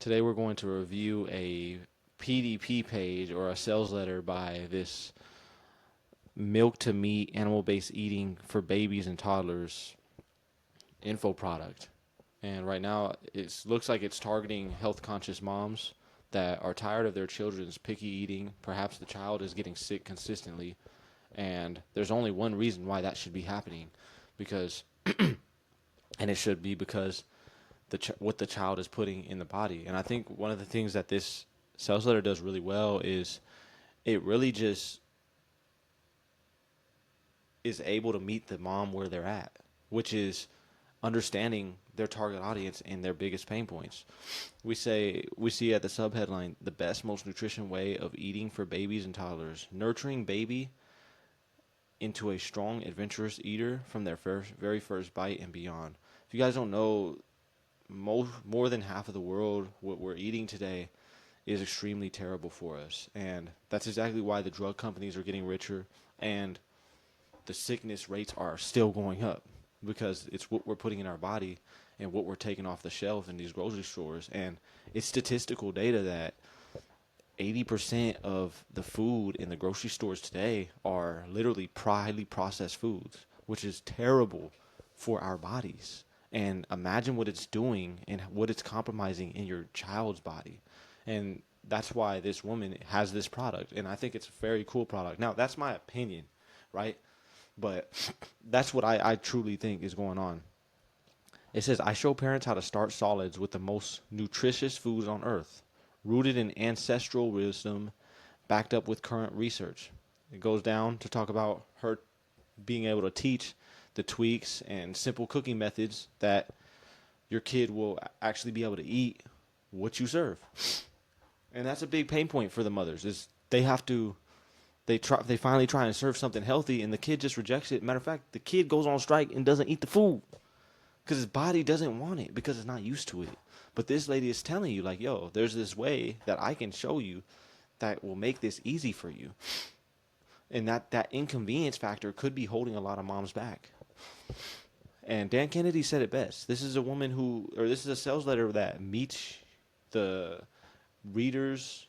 Today we're going to review a PDP page or a sales letter by this milk to meat animal based eating for babies and toddlers info product. And right now it looks like it's targeting health conscious moms that are tired of their children's picky eating. Perhaps the child is getting sick consistently, and there's only one reason why that should be happening, because and it should be because what the child is putting in the body. And I think one of the things that this sales letter does really well is it really just is able to meet the mom where they're at, which is understanding their target audience and their biggest pain points. We see at the subheadline, the best, most nutrition way of eating for babies and toddlers, nurturing baby into a strong, adventurous eater from their very first bite and beyond. If you guys don't know, more than half of the world, what we're eating today is extremely terrible for us. And that's exactly why the drug companies are getting richer and the sickness rates are still going up, because it's what we're putting in our body and what we're taking off the shelf in these grocery stores. And it's statistical data that 80% of the food in the grocery stores today are literally highly processed foods, which is terrible for our bodies. And imagine what it's doing and what it's compromising in your child's body. And that's why this woman has this product. And I think it's a very cool product. Now, that's my opinion, right? But that's what I truly think is going on. It says, I show parents how to start solids with the most nutritious foods on earth, rooted in ancestral wisdom, backed up with current research. It goes down to talk about her being able to teach the tweaks and simple cooking methods that your kid will actually be able to eat what you serve. And that's a big pain point for the mothers, is they finally try and serve something healthy and the kid just rejects it. Matter of fact, the kid goes on strike and doesn't eat the food because his body doesn't want it, because it's not used to it. But this lady is telling you, like, yo, there's this way that I can show you that will make this easy for you. And that inconvenience factor could be holding a lot of moms back. And Dan Kennedy said it best. This is a sales letter that meets the readers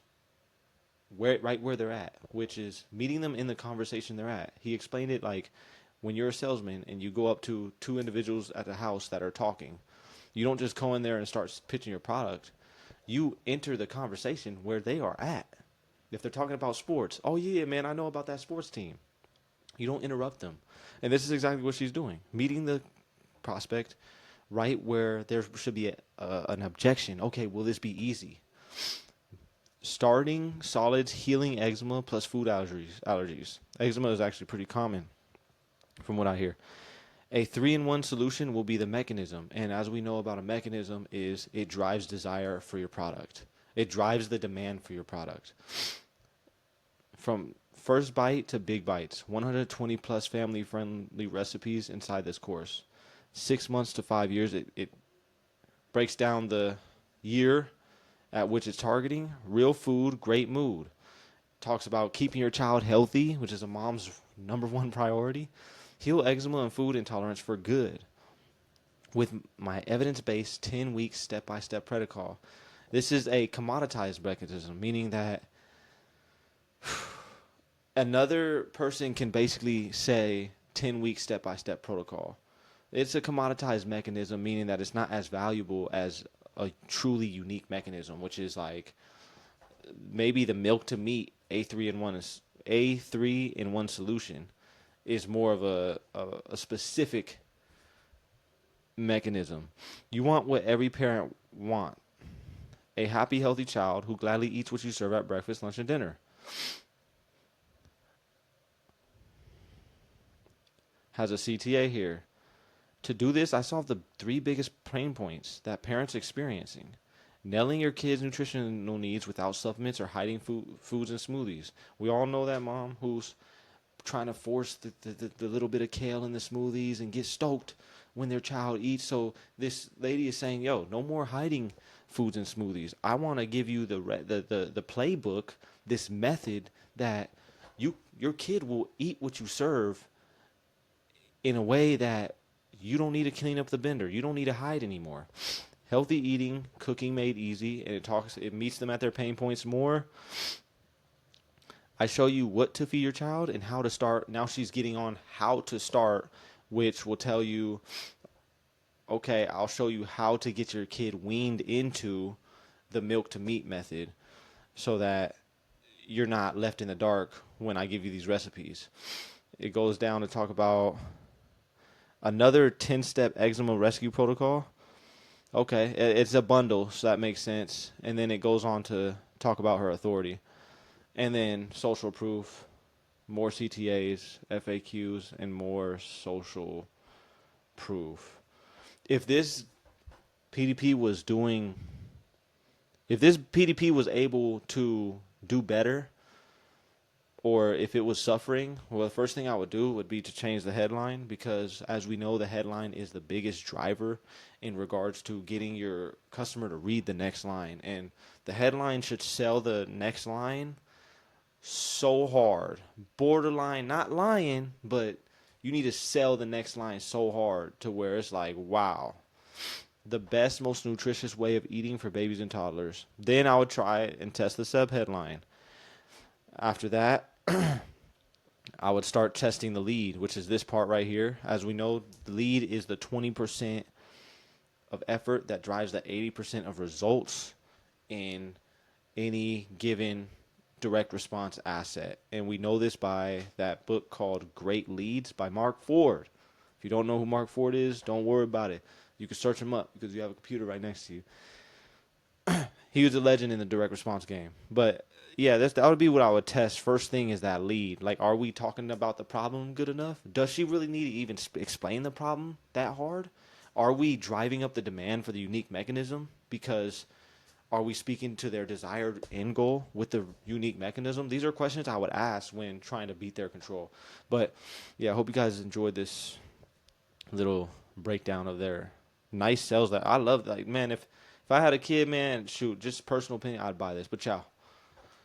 right where they're at, which is meeting them in the conversation they're at. He explained it like when you're a salesman and you go up to two individuals at the house that are talking, you don't just go in there and start pitching your product. You enter the conversation where they are at. If they're talking about sports, oh yeah, man, I know about that sports team. You don't interrupt them. And this is exactly what she's doing. Meeting the prospect right where there should be an objection. Okay, will this be easy? Starting solids, healing eczema plus food allergies. Eczema is actually pretty common from what I hear. A 3-in-1 solution will be the mechanism. And as we know about a mechanism, is it drives desire for your product. It drives the demand for your product. From first bite to big bites, 120 plus family friendly recipes inside this course. 6 months to 5 years. It breaks down the year at which it's targeting. Real food, great mood. Talks about keeping your child healthy, which is a mom's number one priority. Heal eczema and food intolerance for good with my evidence-based 10-week step-by-step protocol. This is a commoditized mechanism, meaning that another person can basically say 10-week step-by-step protocol. It's a commoditized mechanism, meaning that it's not as valuable as a truly unique mechanism, which is like maybe the milk to meat A3-in-1 solution is more of a specific mechanism. You want what every parent want. A happy, healthy child who gladly eats what you serve at breakfast, lunch, and dinner. Has a CTA here. To do this, I solved the 3 biggest pain points that parents are experiencing. Nailing your kids' nutritional needs without supplements or hiding foods and smoothies. We all know that mom who's trying to force the little bit of kale in the smoothies and get stoked when their child eats. So this lady is saying, yo, no more hiding foods and smoothies. I want to give you the playbook, this method that your kid will eat what you serve in a way that you don't need to clean up the blender. You don't need to hide anymore. Healthy eating, cooking made easy, and it meets them at their pain points more. I show you what to feed your child and how to start. Now she's getting on how to start, which will tell you, okay, I'll show you how to get your kid weaned into the milk to meat method so that you're not left in the dark when I give you these recipes. It goes down to talk about another 10-step eczema rescue protocol. Okay, it's a bundle, so that makes sense. And then it goes on to talk about her authority. And then social proof, more CTAs, FAQs, and more social proof. If this PDP was doing, if this PDP was able to do better, or if it was suffering, well, the first thing I would do would be to change the headline, because as we know, the headline is the biggest driver in regards to getting your customer to read the next line. And the headline should sell the next line so hard, borderline not lying, but you need to sell the next line so hard to where it's like, wow, the best, most nutritious way of eating for babies and toddlers. Then I would try it and test the sub headline. After that, I would start testing the lead, which is this part right here. As we know, the lead is the 20% of effort that drives the 80% of results in any given direct response asset. And we know this by that book called Great Leads by Mark Ford. If you don't know who Mark Ford is, don't worry about it. You can search him up because you have a computer right next to you. He was a legend in the direct response game. But yeah, that would be what I would test. First thing is that lead. Like, are we talking about the problem good enough? Does she really need to even explain the problem that hard? Are we driving up the demand for the unique mechanism? Because are we speaking to their desired end goal with the unique mechanism? These are questions I would ask when trying to beat their control. But yeah, I hope you guys enjoyed this little breakdown of their nice sales. That I love. Like, man, if I had a kid, man, shoot, just personal opinion, I'd buy this. But ciao.